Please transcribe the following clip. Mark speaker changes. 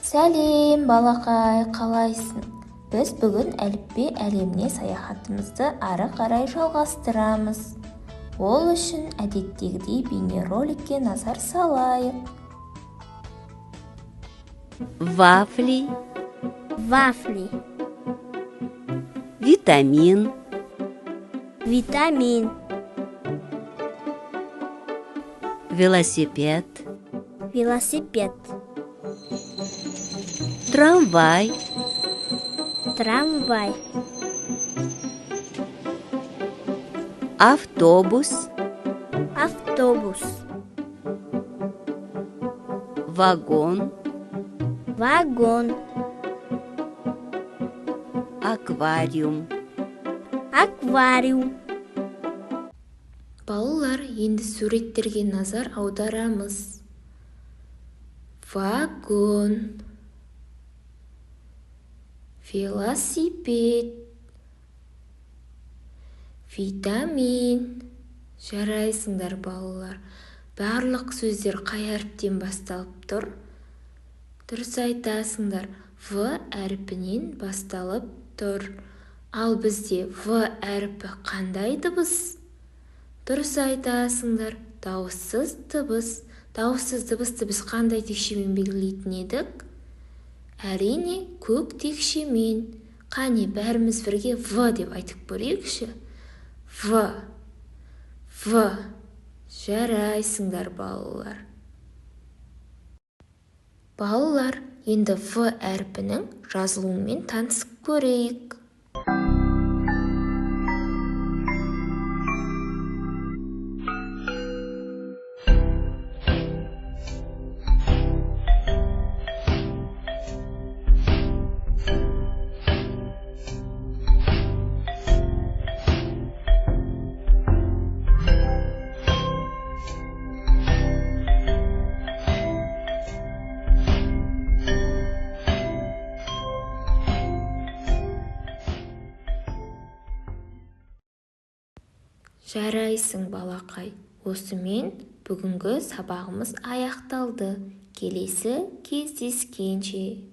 Speaker 1: Сәлем, балақай, қалайсың? Біз бүгін әліппе әлеміне саяхатымызды ары қарай жалғастырамыз. Ол үшін әдеттегідей бейнероликке назар салайық.
Speaker 2: Вафли, витамин, велосипед, трамвай, автобус, вагон, аквариум.
Speaker 1: Балалар, енді суреттерге назар аударамыз. Вагон, велосипед, витамин. Жарайсыңдар, балалар. Барлық сөздер қай әріптен басталып тұр? Дұрыс айтасыңдар. В әріпінен басталып тұр. Ал бізде В әріпі қандай дыбыс? Дұрыс айтасыңдар. Дауыссыз дыбыс. Дауыссыз дыбысты біз қандай текшемен белгілейтін едік? Әрине, көк текшемен. Қане, бәріміз бірге В деп айтып көрейікші. В. Жарайсыңдар, балалар. Балалар, енді В әріпінің жазылуымен танысып көрейік. Жарайсың, балақай. Осымен бүгінгі сабағымыз аяқталды. Келесі кездескенше.